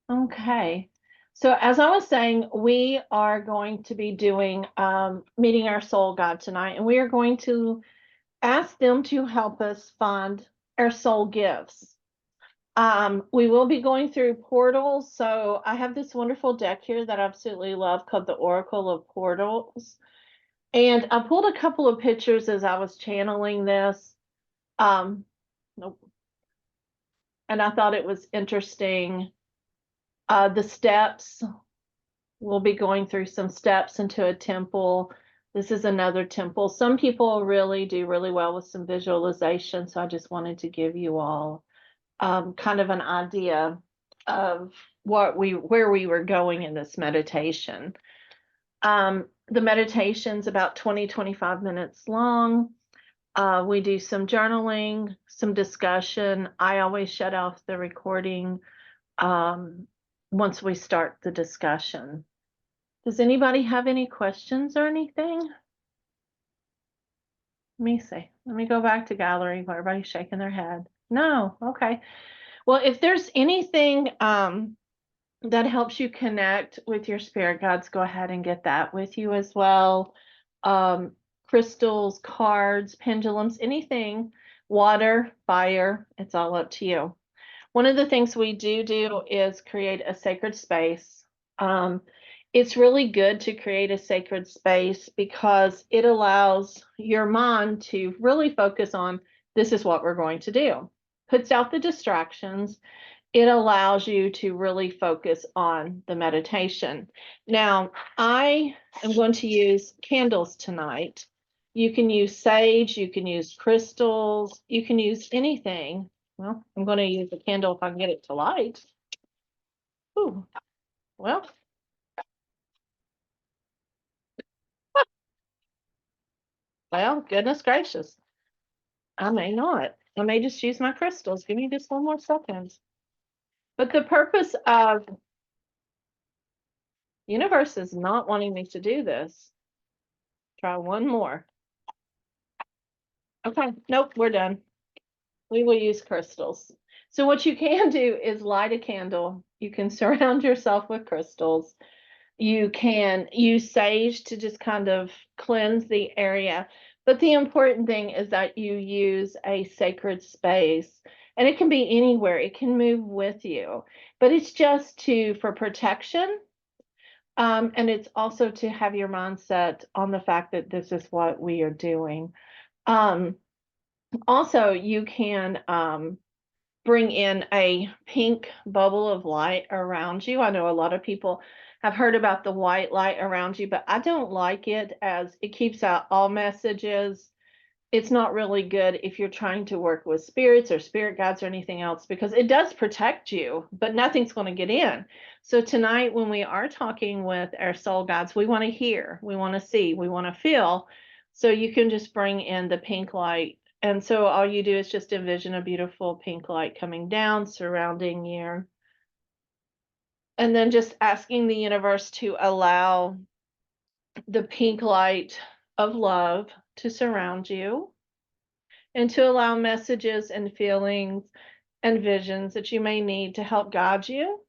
Okay. So as I was saying, we are going to be doing meeting our soul God tonight, and we are going to ask them to help us find our soul gifts. We will be going through portals. So I have this wonderful deck here that I absolutely love called the Oracle of Portals. And I pulled a couple of pictures as I was channeling this. Um, nope. And I thought it was interesting. The steps, we'll be going through some steps into a temple. This is another temple. Some people really do really well with some visualization. So I just wanted to give you all kind of an idea of where we were going in this meditation. The meditation's about 25 minutes long. We do some journaling, some discussion. I always shut off the recording once we start the discussion. Does anybody have any questions or anything? Let me see. Let me go back to gallery where everybody's shaking their head. No, okay. Well, if there's anything that helps you connect with your spirit guides, go ahead and get that with you as well. Um, Crystals, cards, pendulums, anything, water, fire, it's all up to you. One of the things we do is create a sacred space. It's really good to create a sacred space because it allows your mind to really focus on this is what we're going to do. Puts out the distractions. It allows you to really focus on the meditation. Now, I am going to use candles tonight. You can use sage, you can use crystals, you can use anything. Well, I'm going to use a candle if I can get it to light. Ooh, well, goodness gracious. I may not. I may just use my crystals. Give me just one more second. But the purpose of universe is not wanting me to do this. Try one more. Okay, nope, we're done. We will use crystals. So what you can do is light a candle. You can surround yourself with crystals. You can use sage to just kind of cleanse the area. But the important thing is that you use a sacred space. And it can be anywhere. It can move with you. But it's just for protection. And it's also to have your mindset on the fact that this is what we are doing. Um, Also, you can bring in a pink bubble of light around you. I know a lot of people have heard about the white light around you, but I don't like it as it keeps out all messages. It's not really good if you're trying to work with spirits or spirit guides or anything else because it does protect you, but nothing's going to get in. So tonight, when we are talking with our soul guides, we want to hear, we want to see, we want to feel. So you can just bring in the pink light. And so all you do is just envision a beautiful pink light coming down, surrounding you. And then just asking the universe to allow the pink light of love to surround you and to allow messages and feelings and visions that you may need to help guide you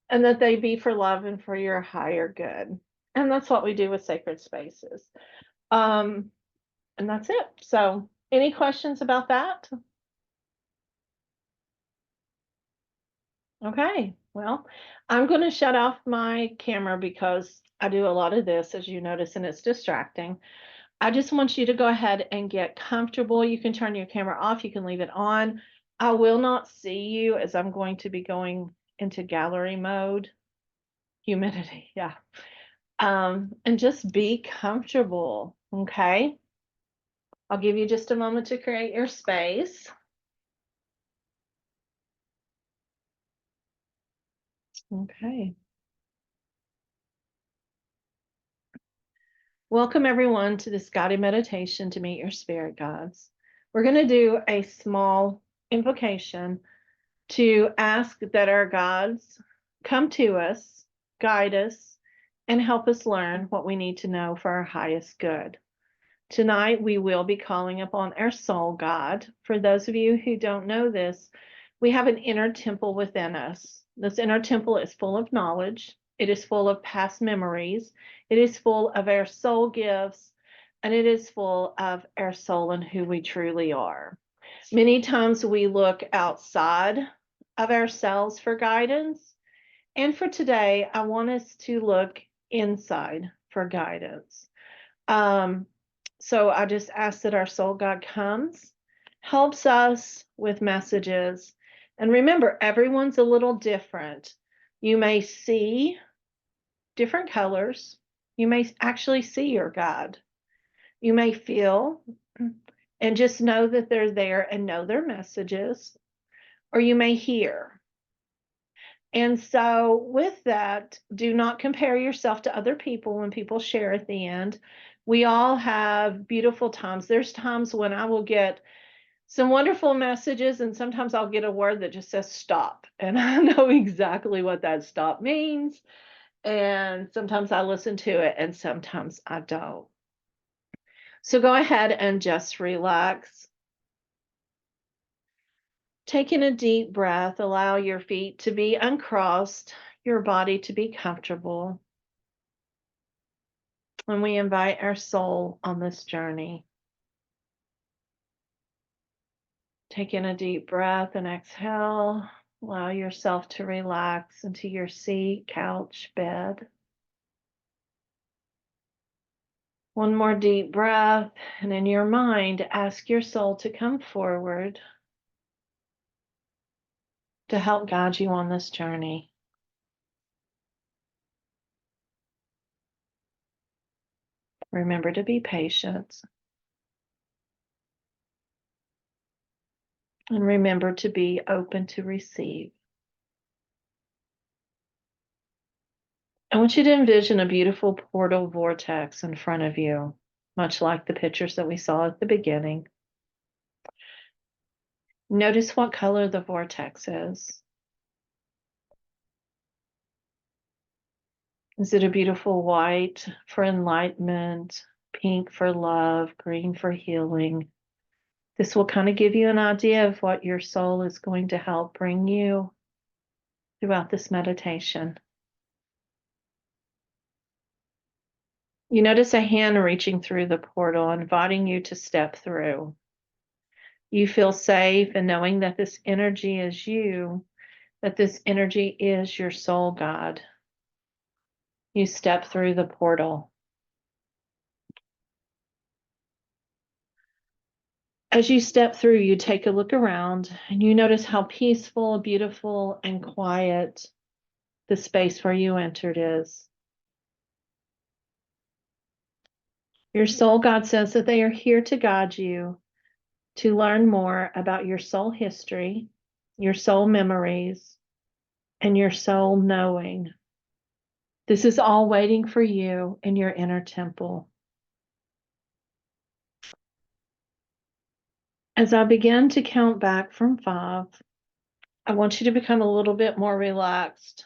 and that they be for love and for your higher good. And that's what we do with sacred spaces. Um, and that's it. So, any questions about that? Okay, well, I'm going to shut off my camera because I do a lot of this, as you notice, and it's distracting. I just want you to go ahead and get comfortable. You can turn your camera off, you can leave it on. I will not see you as I'm going to be going into gallery mode. Humidity, yeah. And just be comfortable, okay? I'll give you just a moment to create your space. Okay. Welcome everyone to this guided meditation to meet your spirit guides. We're going to do a small invocation to ask that our guides come to us, guide us, and help us learn what we need to know for our highest good. Tonight, we will be calling upon our soul guide. For those of you who don't know this, we have an inner temple within us. This inner temple is full of knowledge. It is full of past memories. It is full of our soul gifts, and it is full of our soul and who we truly are. Many times we look outside of ourselves for guidance. And for today, I want us to look inside for guidance. Um, so I just ask that our soul God comes, helps us with messages. And remember, everyone's a little different. You may see different colors. You may actually see your God. You may feel and just know that they're there and know their messages, or you may hear. And so, with that, do not compare yourself to other people when people share at the end. We all have beautiful times. There's times when I will get some wonderful messages, and sometimes I'll get a word that just says stop. And I know exactly what that stop means. And sometimes I listen to it, and sometimes I don't. So, go ahead and just relax. Taking a deep breath, allow your feet to be uncrossed, your body to be comfortable. And we invite our soul on this journey. Take in a deep breath and exhale. Allow yourself to relax into your seat, couch, bed. One more deep breath, and in your mind, ask your soul to come forward to help guide you on this journey. Remember to be patient. And remember to be open to receive. I want you to envision a beautiful portal vortex in front of you, much like the pictures that we saw at the beginning. Notice what color the vortex is. Is it a beautiful white for enlightenment, pink for love, green for healing? This will kind of give you an idea of what your soul is going to help bring you throughout this meditation. You notice a hand reaching through the portal, inviting you to step through. You feel safe in knowing that this energy is you, that this energy is your soul God. You step through the portal. As you step through, you take a look around and you notice how peaceful, beautiful, and quiet the space where you entered is. Your soul God says that they are here to guide you to learn more about your soul history, your soul memories, and your soul knowing. This is all waiting for you in your inner temple. As I begin to count back from 5, I want you to become a little bit more relaxed.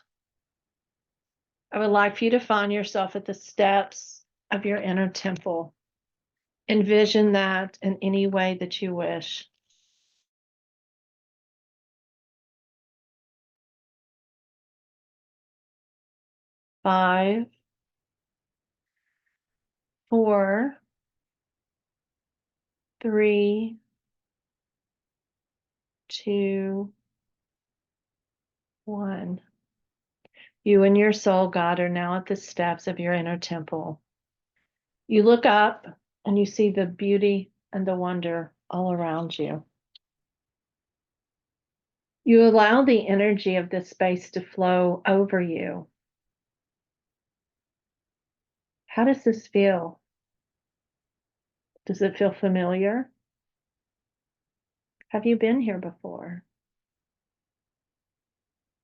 I would like for you to find yourself at the steps of your inner temple. Envision that in any way that you wish. 5, 4, 3, 2, 1. You and your soul, God, are now at the steps of your inner temple. You look up and you see the beauty and the wonder all around you. You allow the energy of this space to flow over you. How does this feel? Does it feel familiar? Have you been here before?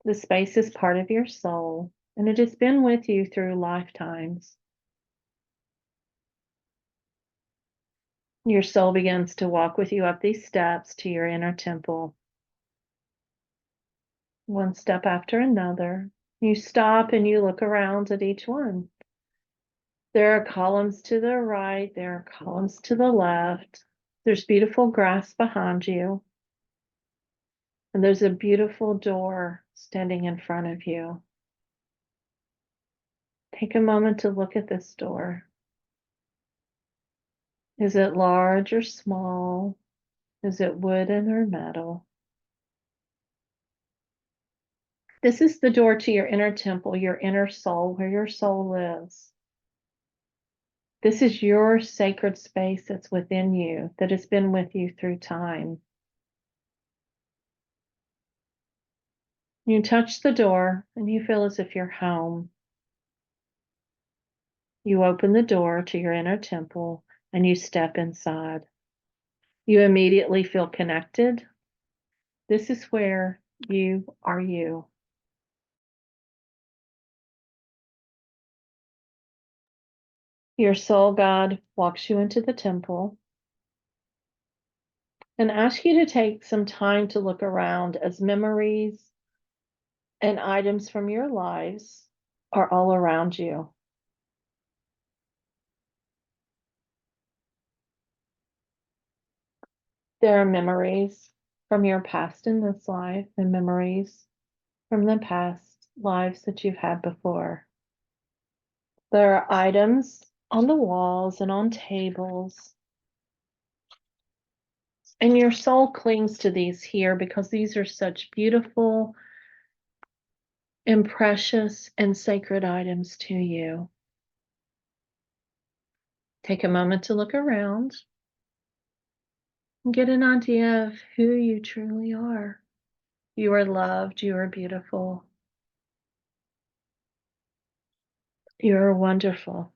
The space is part of your soul, and it has been with you through lifetimes. Your soul begins to walk with you up these steps to your inner temple. One step after another. You stop and you look around at each one. There are columns to the right, there are columns to the left. There's beautiful grass behind you. And there's a beautiful door standing in front of you. Take a moment to look at this door. Is it large or small? Is it wooden or metal? This is the door to your inner temple, your inner soul, where your soul lives. This is your sacred space that's within you, that has been with you through time. You touch the door and you feel as if you're home. You open the door to your inner temple and you step inside. You immediately feel connected. This is where you are you. Your soul God walks you into the temple and asks you to take some time to look around as memories and items from your lives are all around you. There are memories from your past in this life and memories from the past lives that you've had before. There are items on the walls and on tables, and your soul clings to these here because these are such beautiful and precious and sacred items to you. Take a moment to look around and get an idea of who you truly are. You are loved, you are beautiful, you are wonderful.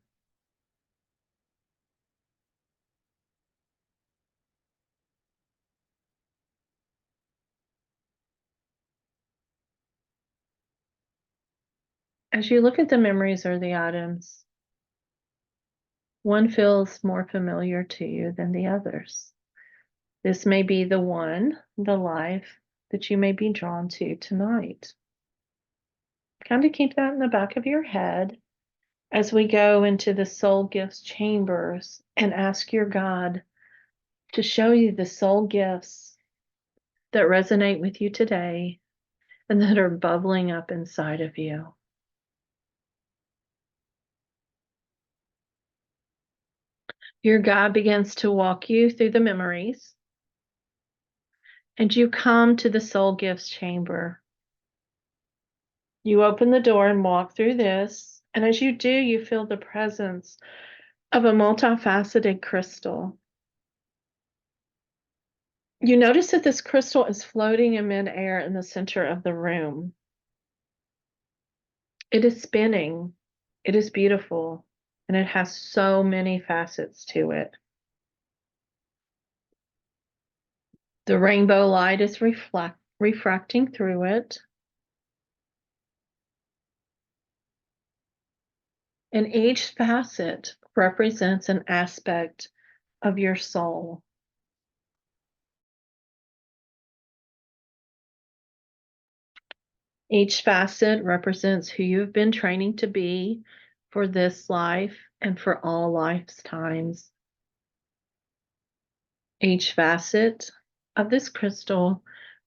As you look at the memories or the items, one feels more familiar to you than the others. This may be the one, the life that you may be drawn to tonight. Kind of keep that in the back of your head as we go into the soul gifts chambers and ask your God to show you the soul gifts that resonate with you today and that are bubbling up inside of you. Your God begins to walk you through the memories, and you come to the soul gifts chamber. You open the door and walk through this, and as you do, you feel the presence of a multifaceted crystal. You notice that this crystal is floating in midair in the center of the room. It is spinning, it is beautiful, and it has so many facets to it. The rainbow light is refracting through it. And each facet represents an aspect of your soul. Each facet represents who you've been training to be for this life and for all lifetimes. Each facet of this crystal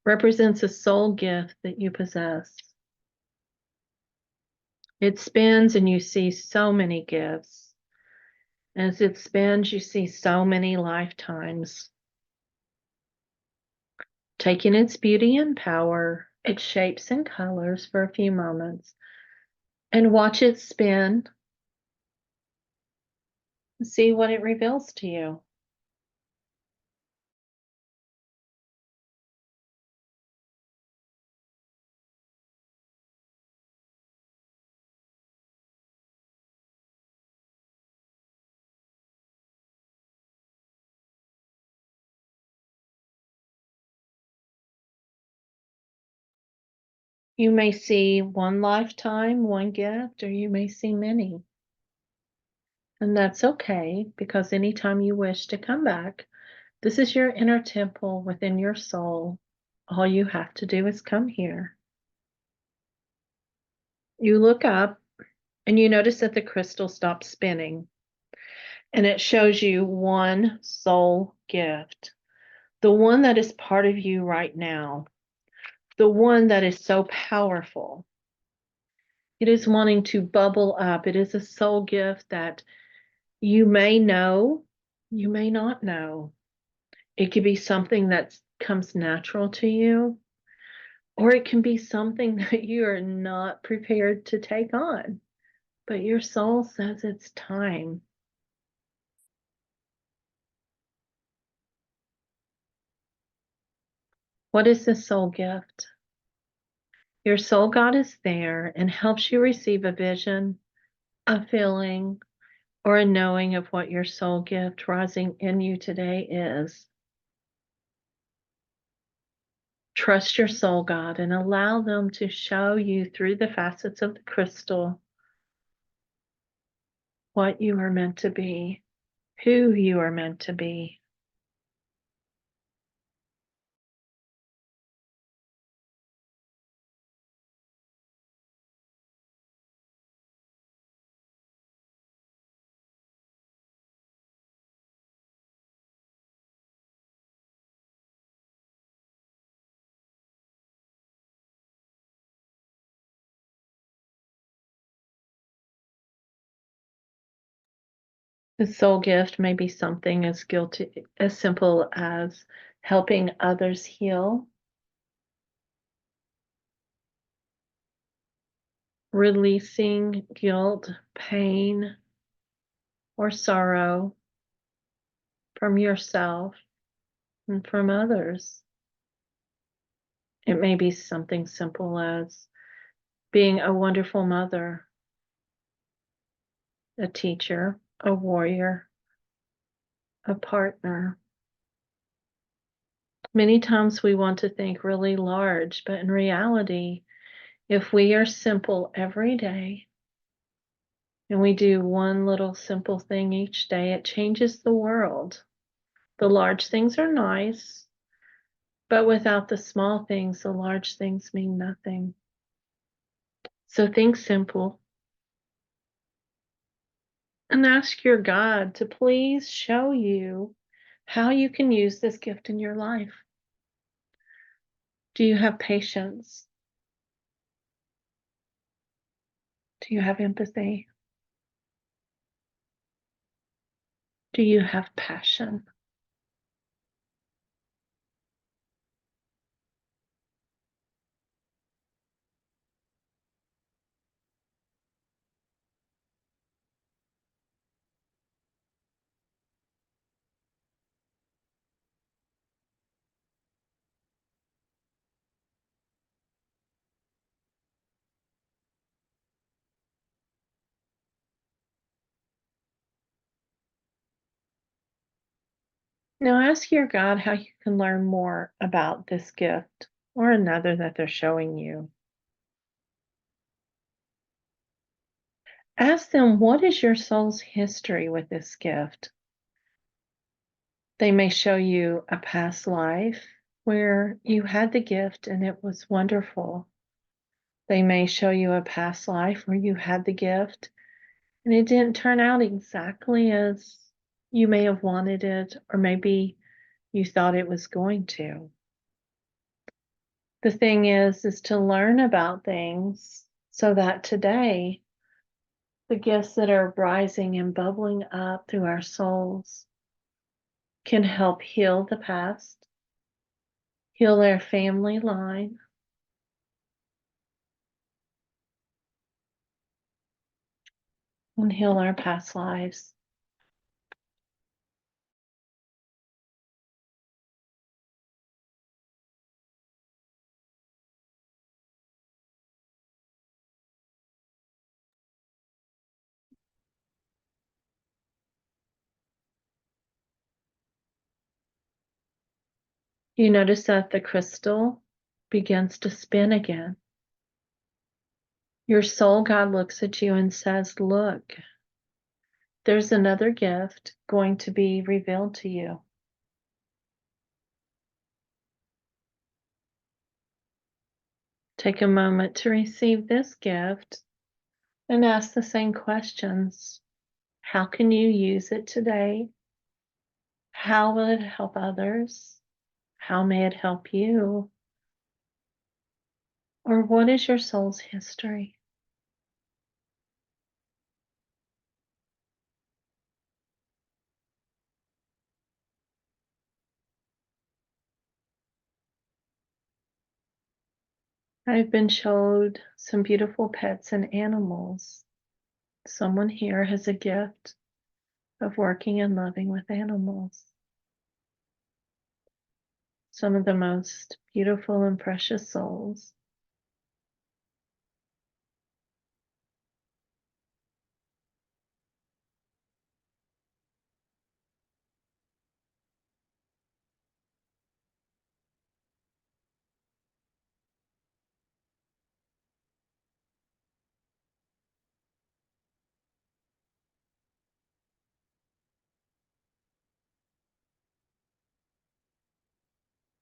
represents a soul gift that you possess. It spins and you see so many gifts. As it spins, you see so many lifetimes. Taking its beauty and power, its shapes and colors for a few moments, and watch it spin. See what it reveals to you. You may see one lifetime, one gift, or you may see many. And that's okay, because anytime you wish to come back, this is your inner temple within your soul. All you have to do is come here. You look up and you notice that the crystal stops spinning and it shows you one soul gift, the one that is part of you right now, the one that is so powerful. It is wanting to bubble up. It is a soul gift that you may know, you may not know. It could be something that comes natural to you, or it can be something that you are not prepared to take on, but your soul says it's time. What is the soul gift? Your soul God is there and helps you receive a vision, a feeling, or a knowing of what your soul gift rising in you today is. Trust your soul God and allow them to show you through the facets of the crystal what you are meant to be, who you are meant to be. The soul gift may be something as simple as helping others heal, releasing guilt, pain, or sorrow from yourself and from others. It may be something simple as being a wonderful mother, a teacher, a warrior, a partner. Many times we want to think really large, but in reality, if we are simple every day and we do one little simple thing each day, it changes the world. The large things are nice, but without the small things, the large things mean nothing. So think simple and ask your God to please show you how you can use this gift in your life. Do you have patience? Do you have empathy? Do you have passion? Now ask your God how you can learn more about this gift or another that they're showing you. Ask them, what is your soul's history with this gift? They may show you a past life where you had the gift and it was wonderful. They may show you a past life where you had the gift and it didn't turn out exactly as you may have wanted it, or maybe you thought it was going to. The thing is to learn about things so that today, the gifts that are rising and bubbling up through our souls can help heal the past, heal our family line, and heal our past lives. You notice that the crystal begins to spin again. Your soul God looks at you and says, look, there's another gift going to be revealed to you. Take a moment to receive this gift and ask the same questions. How can you use it today? How will it help others? How may it help you? Or what is your soul's history? I've been showed some beautiful pets and animals. Someone here has a gift of working and loving with animals. Some of the most beautiful and precious souls.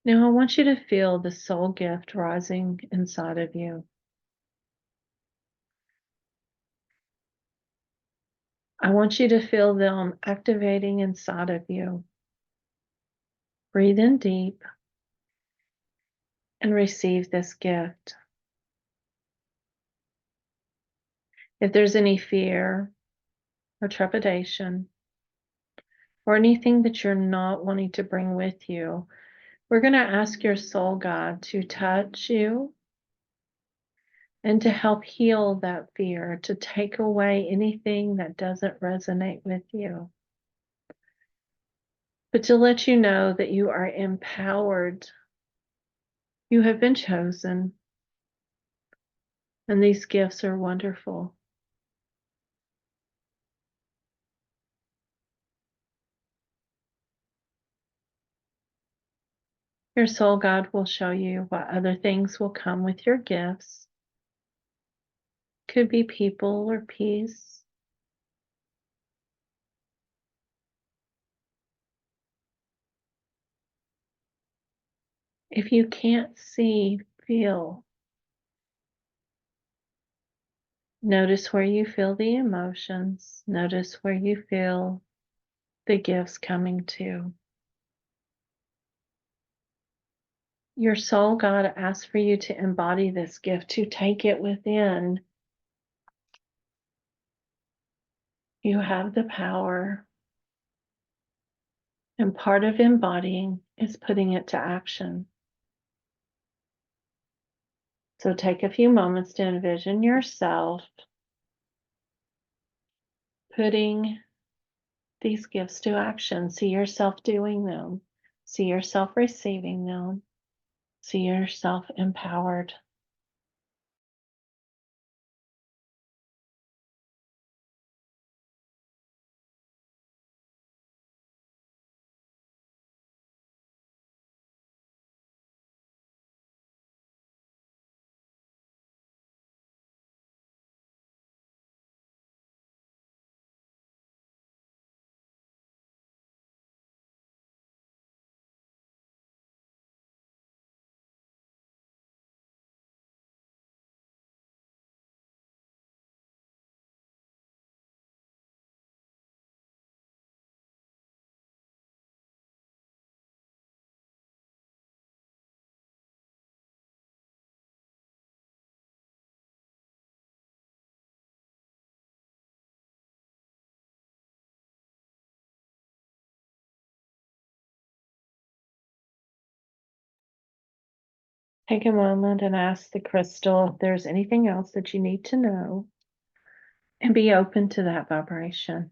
Now, I want you to feel the soul gift rising inside of you. I want you to feel them activating inside of you. Breathe in deep and receive this gift. If there's any fear or trepidation or anything that you're not wanting to bring with you, we're going to ask your soul God to touch you and to help heal that fear, to take away anything that doesn't resonate with you. But to let you know that you are empowered. You have been chosen, and these gifts are wonderful. Your soul God will show you what other things will come with your gifts. Could be people or peace. If you can't see, feel. Notice where you feel the emotions. Notice where you feel the gifts coming to. Your soul God asks for you to embody this gift, to take it within. You have the power. And part of embodying is putting it to action. So take a few moments to envision yourself putting these gifts to action. See yourself doing them. See yourself receiving them. See yourself empowered. Take a moment and ask the crystal if there's anything else that you need to know, and be open to that vibration.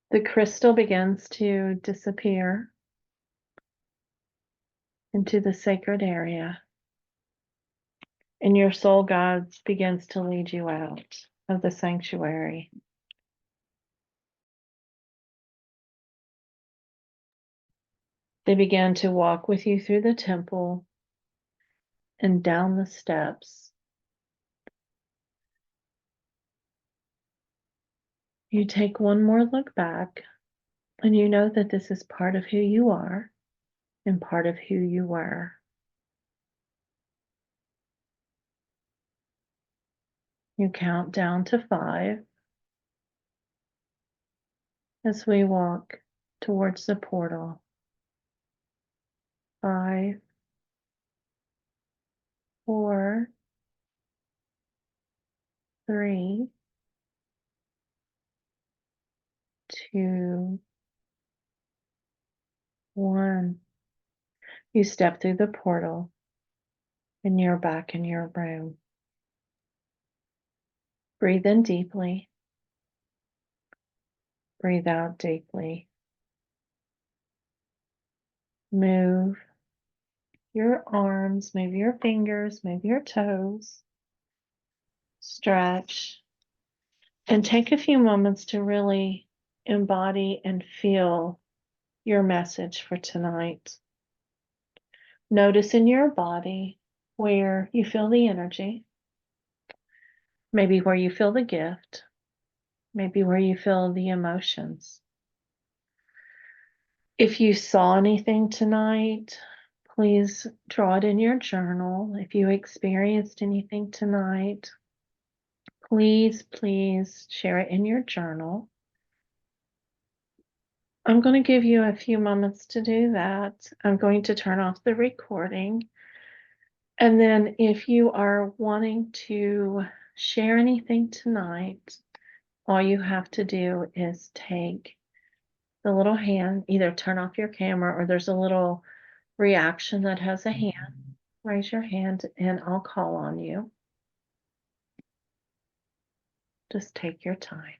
The crystal begins to disappear into the sacred area, and your soul God begins to lead you out of the sanctuary. They began to walk with you through the temple and down the steps. You take one more look back, and you know that this is part of who you are and part of who you were. You count down to 5 as we walk towards the portal. 5, 4, 3, 2, 1. You step through the portal and you're back in your room. Breathe in deeply. Breathe out deeply. Move your arms, move your fingers, move your toes. Stretch. And take a few moments to really embody and feel your message for tonight. Notice in your body where you feel the energy, maybe where you feel the gift, maybe where you feel the emotions. If you saw anything tonight, please draw it in your journal. If you experienced anything tonight, please share it in your journal. I'm going to give you a few moments to do that. I'm going to turn off the recording. And then if you are wanting to share anything tonight, all you have to do is take the little hand, either turn off your camera or there's a little reaction that has a hand. Raise your hand and I'll call on you. Just take your time.